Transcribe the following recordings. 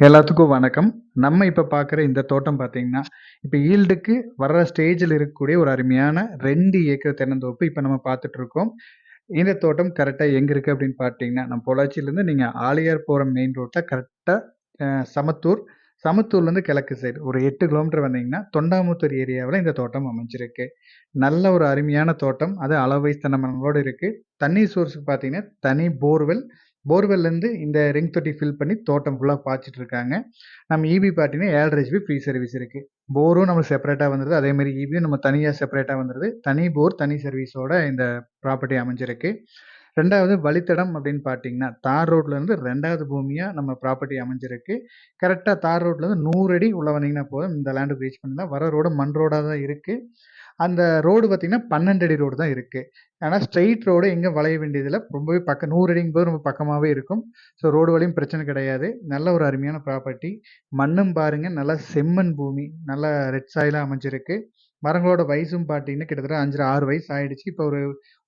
எல்லாத்துக்கும் வணக்கம். நம்ம இப்ப பார்க்குற இந்த தோட்டம் பார்த்தீங்கன்னா, இப்ப ஈல்டுக்கு வர்ற ஸ்டேஜ்ல இருக்கக்கூடிய ஒரு அருமையான 2 ஏக்கர் தென்னந்தோப்பு இப்ப நம்ம பார்த்துட்டுருக்கோம். இந்த தோட்டம் கரெக்ட்டா எங்க இருக்கு அப்படின்னு பார்த்தீங்கன்னா, நம்ம பொள்ளாச்சியிலேருந்து நீங்க ஆழியார் போற மெயின் ரோட்ல கரெக்ட்டா அ சமத்தூர், சமத்தூர்லேருந்து கிழக்கு சைடு ஒரு 8 கிலோமீட்டர் வந்தீங்கன்னா, தொண்டாமுத்தூர் ஏரியாவுல இந்த தோட்டம் அமைஞ்சிருக்கு. நல்ல ஒரு அருமையான தோட்டம். அது அளவைஸ் தென்னை மரங்களோட இருக்கு. தண்ணீர் சோர்ஸ்க்கு பார்த்தீங்கன்னா, தனி போர்வெல். போர்வெல்லேருந்து இந்த ரிங் தொட்டி ஃபில் பண்ணி தோட்டம் ஃபுல்லா பாய்ச்சிட்டு இருக்காங்க. நம்ம ஈபி பார்த்தீங்கன்னா 7.5 ஹெச்பி ஃப்ரீ சர்வீஸ் இருக்கு. போரும் நமக்கு செப்பரேட்டா வந்துருது. அதேமாரி ஈபியும் நம்ம தனியா செப்பரேட்டா வந்துருது. தனி போர், தனி சர்வீஸோட இந்த ப்ராப்பர்ட்டி அமைஞ்சிருக்கு. 2வது வழித்தடம் அப்படின்னு பார்த்தீங்கன்னா, தார் ரோட்லேருந்து 2வது பூமியா நம்ம ப்ராப்பர்ட்டி அமைஞ்சிருக்கு. கரெக்ட்டா தார் ரோட்லேருந்து 100 அடி உள்ள வந்தீங்கன்னா போதும், இந்த லேண்டுக்கு ரீச் பண்ணிடலாம். வர ரோடு மண் ரோடா தான் இருக்கு. அந்த ரோடு பார்த்தீங்கன்னா 12 அடி ரோடு தான் இருக்கு. ஆனா ஸ்ட்ரெயிட் ரோடு எங்கேயும் வளைய வேண்டியதில்ல. ரொம்பவே 100 அடிங்கும்போது ரொம்ப பக்கமாவே இருக்கும். ஸோ ரோடு வழியும் பிரச்சனை கிடையாது. நல்ல ஒரு அருமையான ப்ராப்பர்ட்டி. மண்ணும் பாருங்க நல்லா செம்மண் பூமி. நல்லா ரெட் சாயிலா அமைஞ்சிருக்கு. மரங்களோட வயசும் பார்த்தீங்கன்னா, கிட்டத்தட்ட 5, 6 வயசு ஆயிடுச்சு. இப்போ ஒரு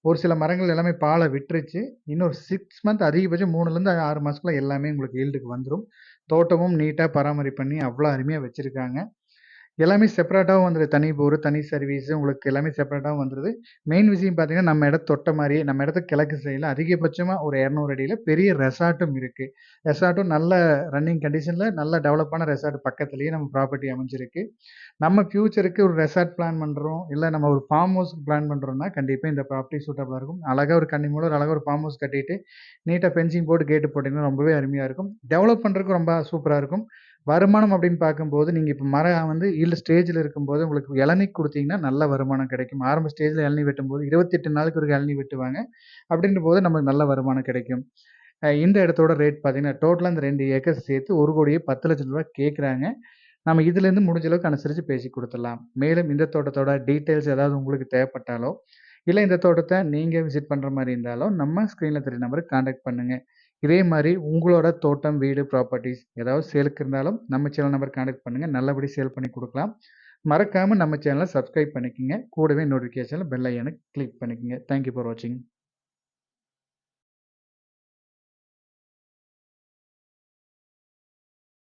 ஒரு சில மரங்கள் எல்லாமே பால விட்டுருச்சு. இன்னும் ஒரு 6 மந்த் அதிகபட்சம் 3லேருந்து 6 மாசத்துக்குள்ள எல்லாமே உங்களுக்கு ஈல்டுக்கு வந்துரும். தோட்டமும் நீட்டா பராமரிப்பு பண்ணி அவ்வளோ அருமையா வச்சிருக்காங்க. எல்லாமே செப்பரேட்டாவும் வந்துருது. தனி போரு, தனி சர்வீஸு உங்களுக்கு எல்லாமே செப்பரேட்டாவும் வந்துருது. மெயின் விஷயம் பார்த்தீங்கன்னா, நம்ம இடத்த தொட்ட மாரியே நம்ம இடத்துக்கு கிழக்கு சைடுல அதிகபட்சமா ஒரு 200 அடியில பெரிய ரெசார்ட்டும் இருக்கு. ரெசார்ட்டும் நல்ல ரன்னிங் கண்டிஷன்ல நல்ல டெவலப்பான ரெசார்ட் பக்கத்திலேயே நம்ம ப்ராப்பர்ட்டி அமைஞ்சிருக்கு. நம்ம ஃபியூச்சருக்கு ஒரு ரெசார்ட் பிளான் பண்றோம், இல்ல நம்ம ஒரு ஃபார்ம் ஹவுஸ் பிளான் பண்றோம்னா, கண்டிப்பா இந்த ப்ராப்பர்ட்டி சூட்டபிளா இருக்கும். அழகா ஒரு கன்னிமூல ஒரு அழகா ஒரு ஃபார்ம் ஹவுஸ் கட்டிட்டு, நீட்டா ஃபென்சிங் போட்டு கேட் போட்டீங்கன்னா ரொம்பவே அருமையா இருக்கும். டெவலப் பண்றதுக்கு ரொம்ப சூப்பரா இருக்கும். வருமானம் அப்படின்னு பார்க்கும்போது, நீங்க இப்ப மரம் வந்து ஈல்டு ஸ்டேஜ்ல இருக்கும்போது உங்களுக்கு இளநீ குடுத்தீங்கன்னா, நல்ல வருமானம் கிடைக்கும். ஆரம்ப ஸ்டேஜ்ல இளநீ வெட்டும்போது 28 நாளுக்கு ஒருக்க இளநீ வெட்டுவாங்க. அப்படின்றபோது நமக்கு நல்ல வருமானம் கிடைக்கும். இந்த இடத்தோட ரேட் பார்த்தீங்கன்னா, டோட்டலா இந்த 2 ஏக்கர் சேர்த்து ரூ. 1,10,00,000 கேட்குறாங்க. நம்ம இதுலேருந்து முடிஞ்ச அளவுக்கு அனுசரிச்சு பேசி குடுத்துடலாம். மேலும் இந்த தோட்டத்தோட டீட்டெயில்ஸ் ஏதாவது உங்களுக்கு தேவைப்பட்டாலோ, இல்ல இந்த தோட்டத்த நீங்க விசிட் பண்ற மாரி இருந்தாலோ, நம்ம ஸ்க்ரீன்ல தெரிய நம்பருக்கு கான்டாக்ட் பண்ணுங்க. இதே மாரி உங்களோட தோட்டம், வீடு, ப்ராப்பர்ட்டீஸ் ஏதாவது சேலுக்கு இருந்தாலும் நம்ம சேனல் நம்பருக்கு கான்டாக்ட் பண்ணுங்க. நல்லபடி சேல் பண்ணி குடுக்கலாம். மறக்காம நம்ம சேனல சப்ஸ்கிரைப் பண்ணிக்கங்க. கூடவே நோட்டிஃபிகேஷன்ல பெல் ஐகான கிளிக் பண்ணிக்கங்க. தேங்க் யூ ஃபார் வாட்சிங்.